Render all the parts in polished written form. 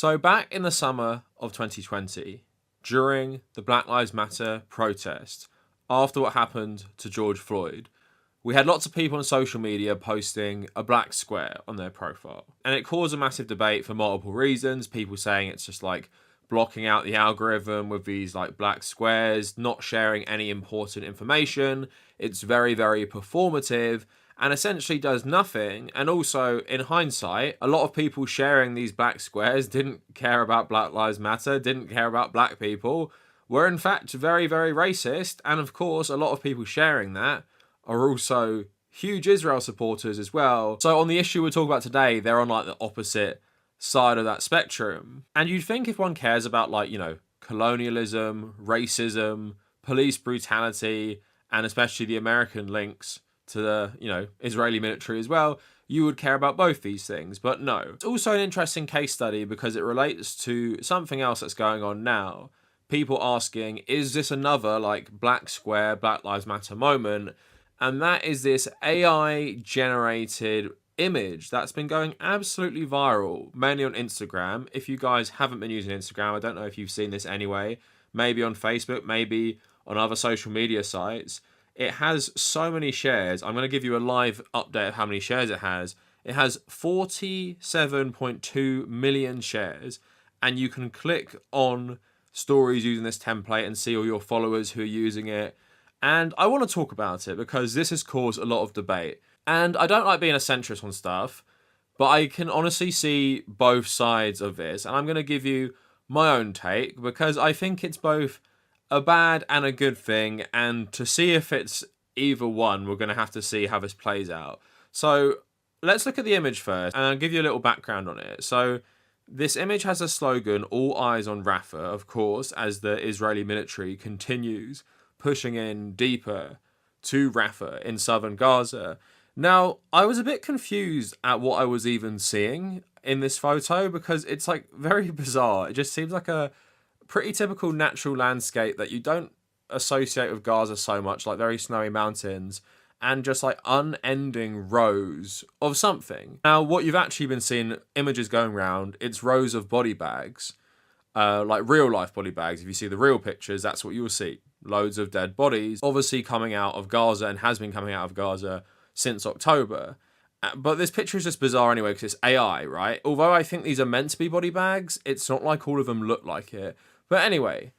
So back in the summer of 2020, during the Black Lives Matter protest, after what happened to George Floyd, we had lots of people on social media posting a black square on their profile. And it caused a massive debate for multiple reasons. People saying it's just like blocking out the algorithm with these like black squares, not sharing any important information. It's very, very performative and essentially does nothing. And also, in hindsight, a lot of people sharing these black squares didn't care about Black Lives Matter, didn't care about black people, were in fact very, very racist. And of course, a lot of people sharing that are also huge Israel supporters as well. So on the issue we're talking about today, they're on like the opposite side of that spectrum. And you'd think if one cares about like, colonialism, racism, police brutality, and especially the American links to the, Israeli military as well, you would care about both these things. But no. It's also an interesting case study because it relates to something else that's going on now. People asking, is this another like black square, Black Lives Matter moment? And that is this AI-generated image that's been going absolutely viral, mainly on Instagram. If you guys haven't been using Instagram, I don't know if you've seen this anyway, maybe on Facebook, maybe on other social media sites. It has so many shares. I'm going to give you a live update of how many shares it has. It has 47.2 million shares, and you can click on stories using this template and see all your followers who are using it. And I want to talk about it because this has caused a lot of debate. And I don't like being a centrist on stuff, but I can honestly see both sides of this. And I'm going to give you my own take because I think it's both a bad and a good thing. And to see if it's either one, we're going to have to see how this plays out. So let's look at the image first, and I'll give you a little background on it. So this image has a slogan, "All eyes on Rafah," of course, as the Israeli military continues pushing in deeper to Rafah in southern Gaza. Now, I was a bit confused at what I was even seeing in this photo because it's like very bizarre. It just seems like a pretty typical natural landscape that you don't associate with Gaza so much, like very snowy mountains and just like unending rows of something. Now, what you've actually been seeing images going around, it's rows of body bags, like real life body bags. If you see the real pictures, that's what you will see. Loads of dead bodies, obviously coming out of Gaza and has been coming out of Gaza since October. But this picture is just bizarre anyway because it's AI, right? Although I think these are meant to be body bags, it's not like all of them look like it. But anyway,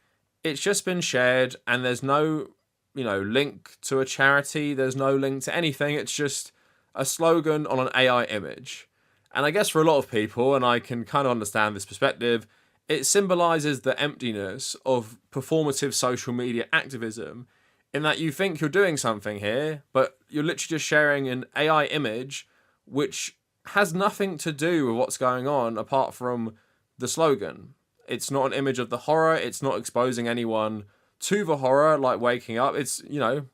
it's just been shared and there's no, link to a charity. There's no link to anything. It's just a slogan on an AI image. And I guess for a lot of people, and I can kind of understand this perspective, it symbolizes the emptiness of performative social media activism in that you think you're doing something here, but you're literally just sharing an AI image which has nothing to do with what's going on apart from the slogan. It's not an image of the horror. It's not exposing anyone to the horror, like waking up. It's, you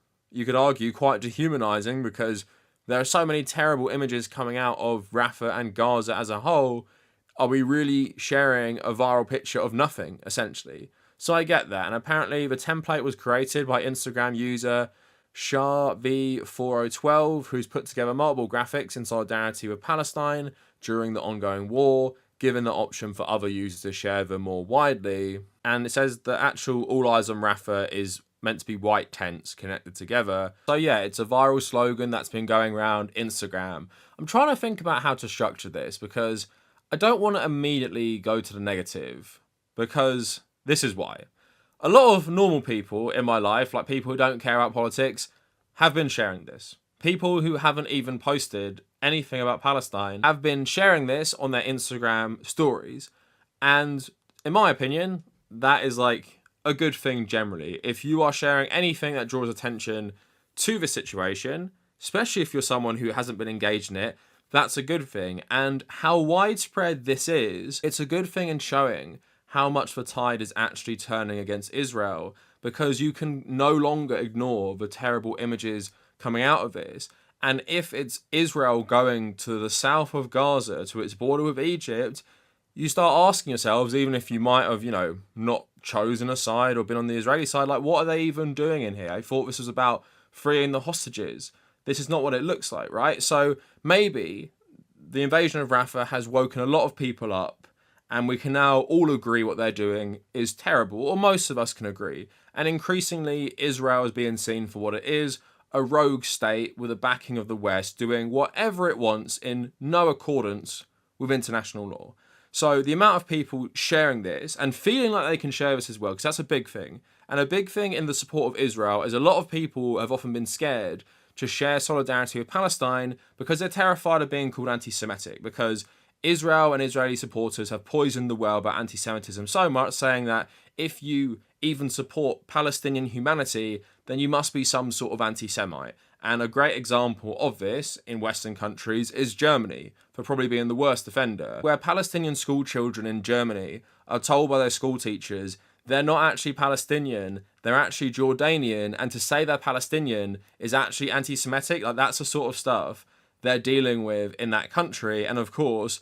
could argue quite dehumanizing because there are so many terrible images coming out of Rafah and Gaza as a whole. Are we really sharing a viral picture of nothing, essentially? So I get that. And apparently the template was created by Instagram user SharV4012, who's put together multiple graphics in solidarity with Palestine during the ongoing war, given the option for other users to share them more widely. And it says the actual All Eyes on Rafah is meant to be white tents connected together. So yeah, it's a viral slogan that's been going around Instagram. I'm trying to think about how to structure this because I don't want to immediately go to the negative because this is why. A lot of normal people in my life, like people who don't care about politics, have been sharing this. People who haven't even posted anything about Palestine have been sharing this on their Instagram stories. And in my opinion, that is like a good thing generally. If you are sharing anything that draws attention to the situation, especially if you're someone who hasn't been engaged in it, that's a good thing. And how widespread this is, it's a good thing in showing how much the tide is actually turning against Israel, because you can no longer ignore the terrible images coming out of this. And if it's Israel going to the south of Gaza, to its border with Egypt, you start asking yourselves, even if you might have, not chosen a side or been on the Israeli side, like, what are they even doing in here? I thought this was about freeing the hostages. This is not what it looks like, right? So maybe the invasion of Rafah has woken a lot of people up And we can now all agree what they're doing is terrible, or most of us can agree. And increasingly, Israel is being seen for what it is, a rogue state with the backing of the West, doing whatever it wants in no accordance with international law. So the amount of people sharing this and feeling like they can share this as well, because that's a big thing. And a big thing in the support of Israel is a lot of people have often been scared to share solidarity with Palestine because they're terrified of being called anti-Semitic, because Israel and Israeli supporters have poisoned the well about anti-Semitism so much, saying that if you even support Palestinian humanity, then you must be some sort of anti-Semite. And a great example of this in Western countries is Germany, for probably being the worst offender, where Palestinian school children in Germany are told by their school teachers they're not actually Palestinian, they're actually Jordanian, and to say they're Palestinian is actually anti-Semitic. Like, that's the sort of stuff they're dealing with in that country. And of course,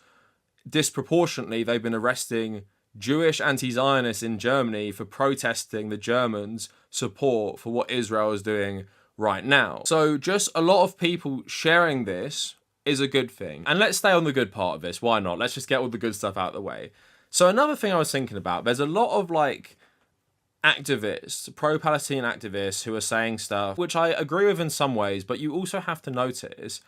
disproportionately, they've been arresting Jewish anti-Zionists in Germany for protesting the Germans' support for what Israel is doing right now. So just a lot of people sharing this is a good thing. And let's stay on the good part of this. Why not? Let's just get all the good stuff out of the way. So another thing I was thinking about, there's a lot of activists, pro-Palestinian activists who are saying stuff, which I agree with in some ways, but you also have to notice,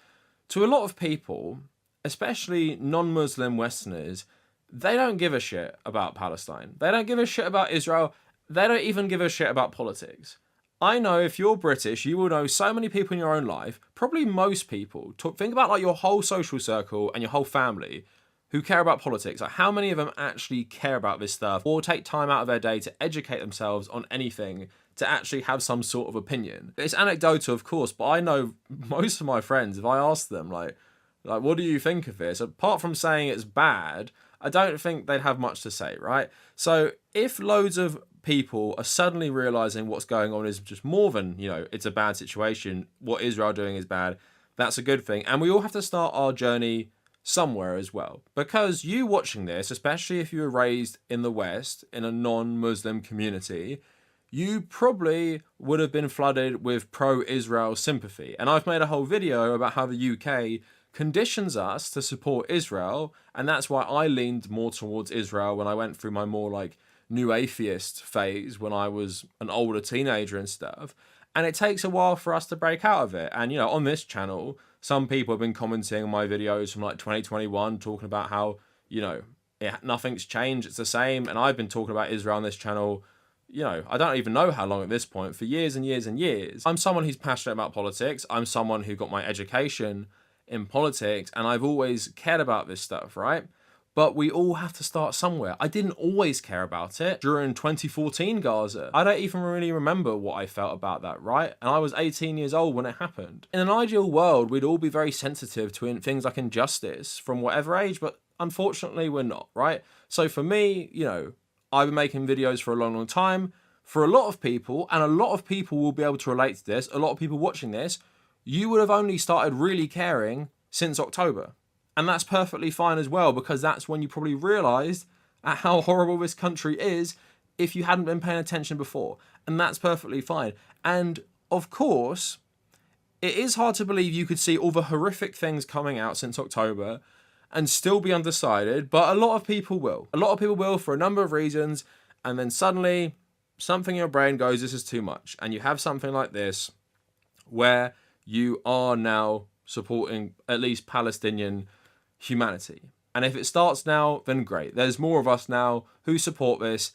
to a lot of people, especially non-Muslim Westerners, they don't give a shit about Palestine. They don't give a shit about Israel. They don't even give a shit about politics. I know if you're British, you will know so many people in your own life, probably most people, think about your whole social circle and your whole family who care about politics. Like, how many of them actually care about this stuff or take time out of their day to educate themselves on anything, to actually have some sort of opinion? It's anecdotal, of course, but I know most of my friends, if I ask them, like, what do you think of this? Apart from saying it's bad, I don't think they'd have much to say, right? So if loads of people are suddenly realizing what's going on is just more than, it's a bad situation, what Israel doing is bad, that's a good thing. And we all have to start our journey somewhere as well. Because you watching this, especially if you were raised in the West, in a non-Muslim community, you probably would have been flooded with pro-Israel sympathy. And I've made a whole video about how the UK conditions us to support Israel, and that's why I leaned more towards Israel when I went through my more new atheist phase when I was an older teenager and stuff. And it takes a while for us to break out of it. And on this channel, some people have been commenting on my videos from 2021, talking about how nothing's changed, it's the same. And I've been talking about Israel on this channel, I don't even know how long at this point, for years and years and years. I'm someone who's passionate about politics. I'm someone who got my education in politics, and I've always cared about this stuff, right? But we all have to start somewhere. I didn't always care about it during 2014 Gaza. I don't even really remember what I felt about that, right? And I was 18 years old when it happened. In an ideal world, we'd all be very sensitive to things like injustice from whatever age, but unfortunately we're not, right? So for me, I've been making videos for a long, long time. For a lot of people, and a lot of people will be able to relate to this, a lot of people watching this, you would have only started really caring since October. And that's perfectly fine as well, because that's when you probably realised at how horrible this country is if you hadn't been paying attention before. And that's perfectly fine. And of course, it is hard to believe you could see all the horrific things coming out since October and still be undecided, but a lot of people will. A lot of people will for a number of reasons, and then suddenly something in your brain goes, this is too much. And you have something like this where you are now supporting at least Palestinian humanity. And if it starts now, then great. There's more of us now who support this.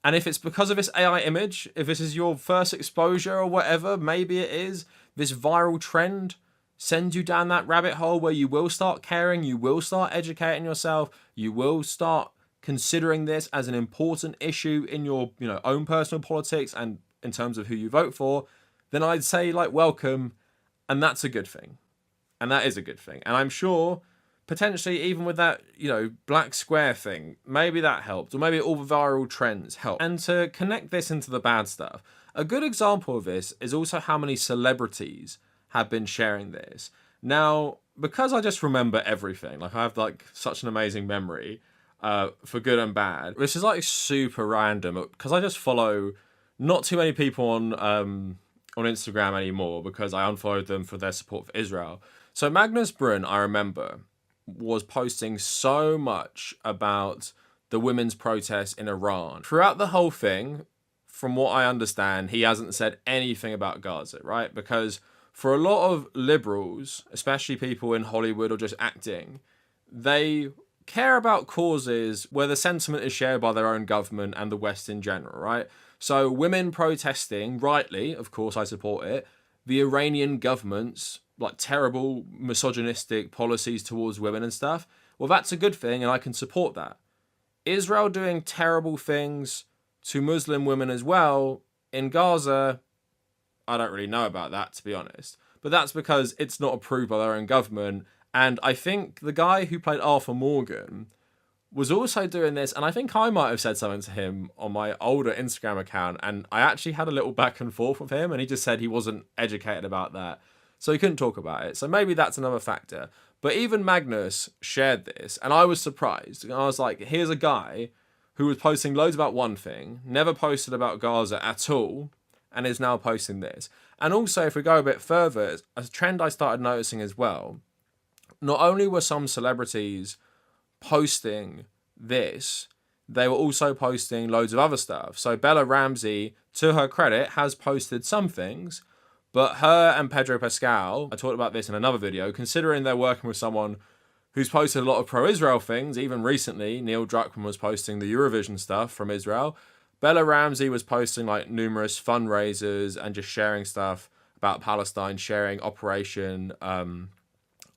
And if it's because of this AI image, if this is your first exposure or whatever, maybe it is, this viral trend sends you down that rabbit hole where you will start caring, you will start educating yourself, you will start considering this as an important issue in your own personal politics and in terms of who you vote for, then I'd say welcome. And that's a good thing. And that is a good thing. And I'm sure potentially even with that, black square thing, maybe that helped. Or maybe all the viral trends helped. And to connect this into the bad stuff, a good example of this is also how many celebrities have been sharing this. Now, because I just remember everything, I have such an amazing memory, for good and bad, which is super random because I just follow not too many people on Instagram anymore because I unfollowed them for their support for Israel. So Magnus Brunn, I remember, was posting so much about the women's protests in Iran. Throughout the whole thing, from what I understand, he hasn't said anything about Gaza, right? Because for a lot of liberals, especially people in Hollywood or just acting, they care about causes where the sentiment is shared by their own government and the West in general, right? So women protesting, rightly, of course I support it, the Iranian government's like terrible misogynistic policies towards women and stuff, well, that's a good thing and I can support that. Israel doing terrible things to Muslim women as well in Gaza, I don't really know about that, to be honest. But that's because it's not approved by their own government. And I think the guy who played Arthur Morgan was also doing this, and I think I might have said something to him on my older Instagram account, and I actually had a little back and forth with him, and he just said he wasn't educated about that, so he couldn't talk about it. So maybe that's another factor. But even Magnus shared this, and I was surprised. And I was like, here's a guy who was posting loads about one thing, never posted about Gaza at all, and is now posting this. And also, if we go a bit further, a trend I started noticing as well, not only were some celebrities posting this, they were also posting loads of other stuff. So Bella Ramsey, to her credit, has posted some things, but her and Pedro Pascal, I talked about this in another video, considering they're working with someone who's posted a lot of pro-Israel things, even recently, Neil Druckmann was posting the Eurovision stuff from Israel. Bella Ramsey was posting like numerous fundraisers and just sharing stuff about Palestine, sharing Operation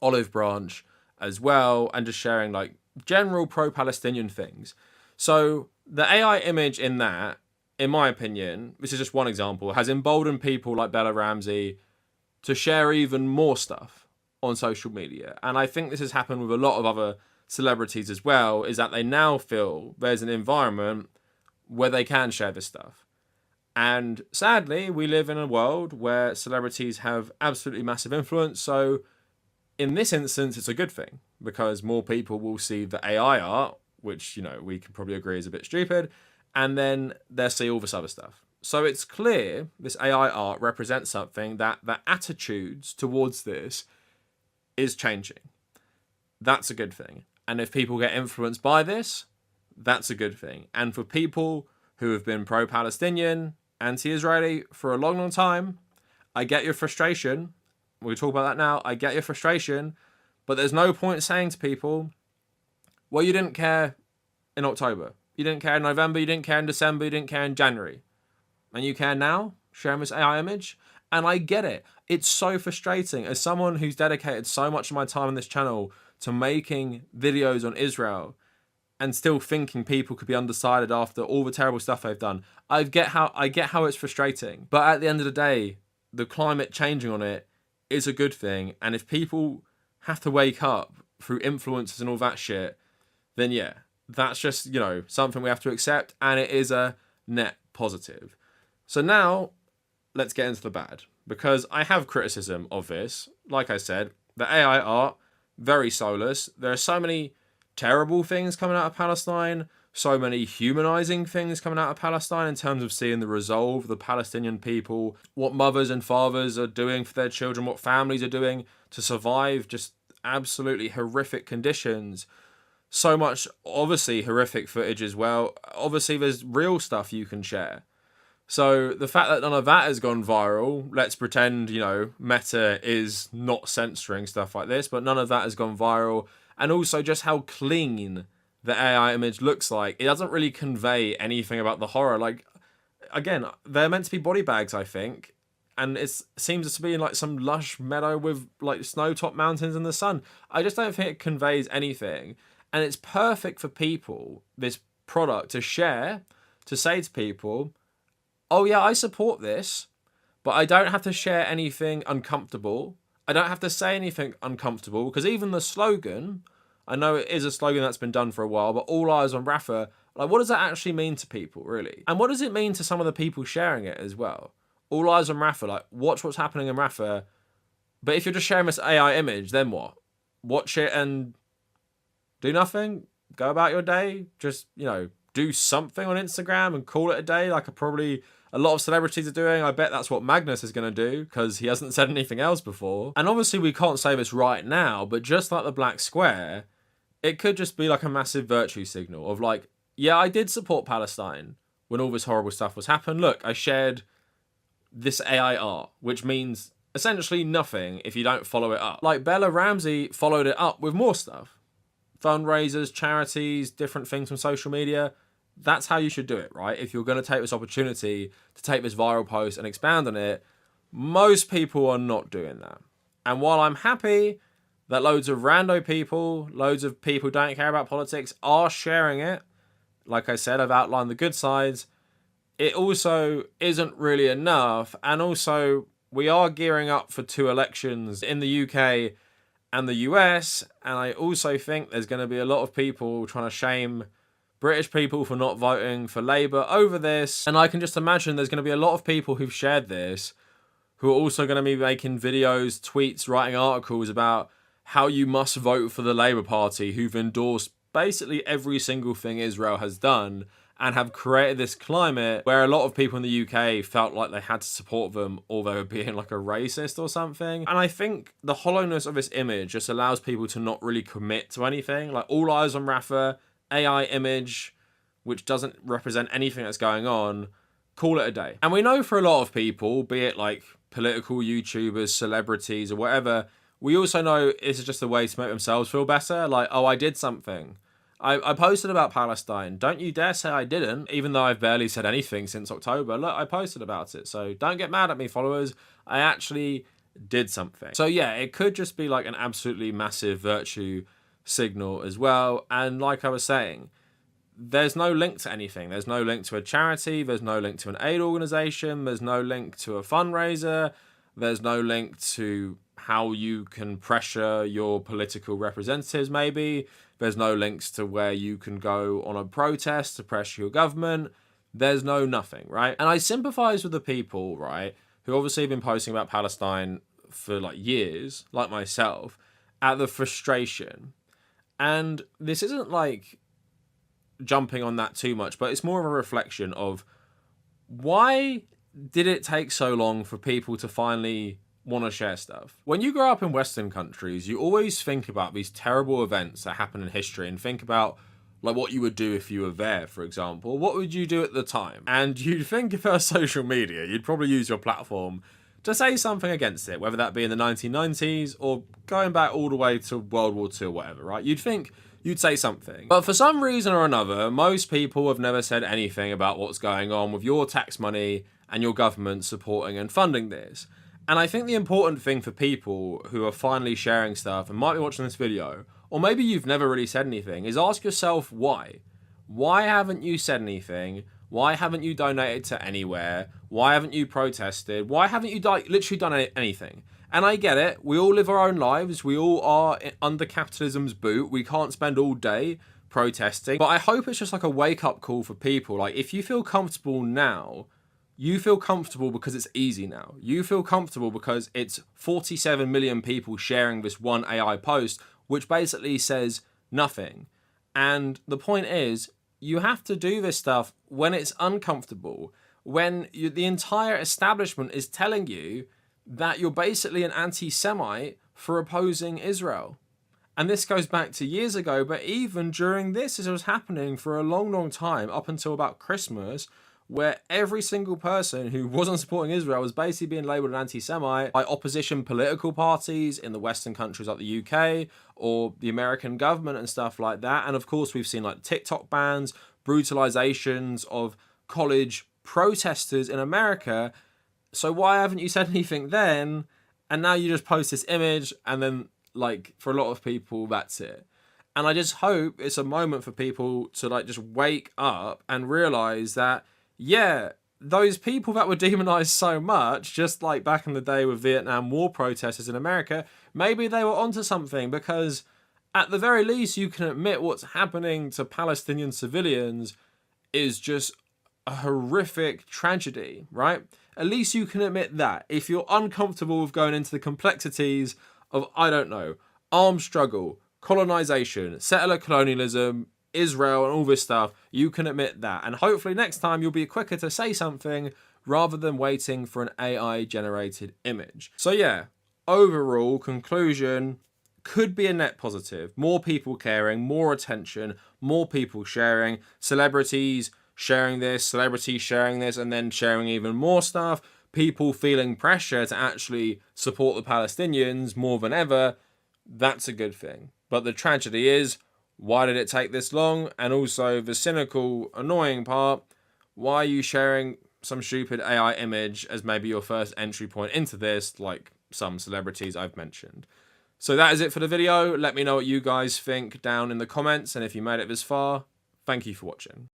Olive Branch as well, and just sharing like general pro-Palestinian things. So the AI image in that, in my opinion, this is just one example, has emboldened people like Bella Ramsey to share even more stuff on social media. And I think this has happened with a lot of other celebrities as well, is that they now feel there's an environment where they can share this stuff. And sadly, we live in a world where celebrities have absolutely massive influence. So in this instance, it's a good thing because more people will see the AI art, which, you know, we can probably agree is a bit stupid, and then they'll see all this other stuff. So it's clear this AI art represents something that the attitudes towards this is changing. That's a good thing. And if people get influenced by this, that's a good thing. And for people who have been pro-Palestinian, anti-Israeli for a long, long time, I get your frustration. We'll talk about that now. I get your frustration, but there's no point saying to people, well, you didn't care in October. You didn't care in November. You didn't care in December. You didn't care in January. And you care now, sharing this AI image? And I get it. It's so frustrating. As someone who's dedicated so much of my time on this channel to making videos on Israel and still thinking people could be undecided after all the terrible stuff they've done, I get how it's frustrating. But at the end of the day, the climate changing on it is a good thing. And if people have to wake up through influences and all that shit, then yeah, that's just, you know, something we have to accept, and it is a net positive. So now let's get into the bad, because I have criticism of this. Like I said, the AI art, very soulless. There are so many terrible things coming out of Palestine, so many humanizing things coming out of Palestine in terms of seeing the resolve of the Palestinian people, what mothers and fathers are doing for their children, what families are doing to survive just absolutely horrific conditions. So much, obviously, horrific footage as well. Obviously, there's real stuff you can share. So the fact that none of that has gone viral, let's pretend, you know, Meta is not censoring stuff like this, but none of that has gone viral. And also just how clean the AI image looks like. It doesn't really convey anything about the horror. Like, again, they're meant to be body bags, I think. And it seems to be in like some lush meadow with like snow-topped mountains in the sun. I just don't think it conveys anything. And it's perfect for people, this product, to share, to say to people, oh yeah, I support this, but I don't have to share anything uncomfortable. I don't have to say anything uncomfortable, because even the slogan, I know it is a slogan that's been done for a while, but all eyes on Rafah, like, what does that actually mean to people, really? And what does it mean to some of the people sharing it as well? All eyes on Rafah, like, watch what's happening in Rafah, but if you're just sharing this AI image, then what? Watch it and do nothing? Go about your day? Just, you know, do something on Instagram and call it a day, like a lot of celebrities are doing. I bet that's what Magnus is going to do, because he hasn't said anything else before. And obviously we can't say this right now, but just like the black square, it could just be like a massive virtue signal of like, yeah, I did support Palestine when all this horrible stuff was happening. Look, I shared this AI art, which means essentially nothing if you don't follow it up. Like Bella Ramsey followed it up with more stuff. Fundraisers, charities, different things from social media. That's how you should do it, right? If you're going to take this opportunity to take this viral post and expand on it, most people are not doing that. And while I'm happy that loads of rando people, loads of people who don't care about politics are sharing it, like I said, I've outlined the good sides, it also isn't really enough. And also, we are gearing up for 2 elections in the UK and the US, and I also think there's going to be a lot of people trying to shame British people for not voting for Labour over this. And I can just imagine there's going to be a lot of people who've shared this who are also going to be making videos, tweets, writing articles about how you must vote for the Labour Party, who've endorsed basically every single thing Israel has done and have created this climate where a lot of people in the UK felt like they had to support them or they were being like a racist or something. And I think the hollowness of this image just allows people to not really commit to anything. Like, all eyes on Rafah, AI image, which doesn't represent anything that's going on, call it a day. And we know for a lot of people, be it like political YouTubers, celebrities or whatever, we also know this is just a way to make themselves feel better. Like, oh, I did something. I posted about Palestine. Don't you dare say I didn't, even though I've barely said anything since October. Look, I posted about it. So don't get mad at me, followers. I actually did something. So yeah, it could just be like an absolutely massive virtue signal as well. And like I was saying, there's no link to anything. There's no link to a charity. There's no link to an aid organization. There's no link to a fundraiser. There's no link to how you can pressure your political representatives, maybe. There's no links to where you can go on a protest to pressure your government. There's no nothing, right? And I sympathize with the people, right, who obviously have been posting about Palestine for like years, like myself, at the frustration. And this isn't like jumping on that too much, but it's more of a reflection of why did it take so long for people to finally want to share stuff? When you grow up in Western countries, you always think about these terrible events that happen in history and think about like what you would do if you were there, for example. What would you do at the time? And you'd think if it was social media, you'd probably use your platform to say something against it, whether that be in the 1990s or going back all the way to World War II or whatever, right? You'd think you'd say something. But for some reason or another, most people have never said anything about what's going on with your tax money and your government supporting and funding this. And I think the important thing for people who are finally sharing stuff and might be watching this video, or maybe you've never really said anything, is ask yourself why. Why haven't you said anything? Why haven't you donated to anywhere? Why haven't you protested? Why haven't you literally done anything? And I get it. We all live our own lives. We all are under capitalism's boot. We can't spend all day protesting. But I hope it's just like a wake-up call for people. Like, if you feel comfortable now, you feel comfortable because it's easy now. You feel comfortable because it's 47 million people sharing this one AI post, which basically says nothing. And the point is, you have to do this stuff when it's uncomfortable, when the entire establishment is telling you that you're basically an anti-Semite for opposing Israel. And this goes back to years ago, but even during this, as it was happening for a long, long time, up until about Christmas, where every single person who wasn't supporting Israel was basically being labelled an anti-Semite by opposition political parties in the Western countries like the UK or the American government and stuff like that. And of course, we've seen like TikTok bans, brutalizations of college protesters in America. So why haven't you said anything then? And now you just post this image and then, like, for a lot of people, that's it. And I just hope it's a moment for people to like just wake up and realize that, yeah, those people that were demonized so much, just like back in the day with Vietnam War protesters in America, maybe they were onto something, because at the very least you can admit what's happening to Palestinian civilians is just a horrific tragedy, right? At least you can admit that. If you're uncomfortable with going into the complexities of, I don't know, armed struggle, colonization, settler colonialism, Israel and all this stuff, you can admit that. And hopefully next time you'll be quicker to say something rather than waiting for an AI generated image. So yeah, overall conclusion, could be a net positive. More people caring, more attention, more people sharing, celebrities sharing this, and then sharing even more stuff, people feeling pressure to actually support the Palestinians more than ever. That's a good thing. But the tragedy is, why did it take this long? And also the cynical, annoying part, why are you sharing some stupid AI image as maybe your first entry point into this, like some celebrities I've mentioned? So that is it for the video. Let me know what you guys think down in the comments, and if you made it this far, thank you for watching.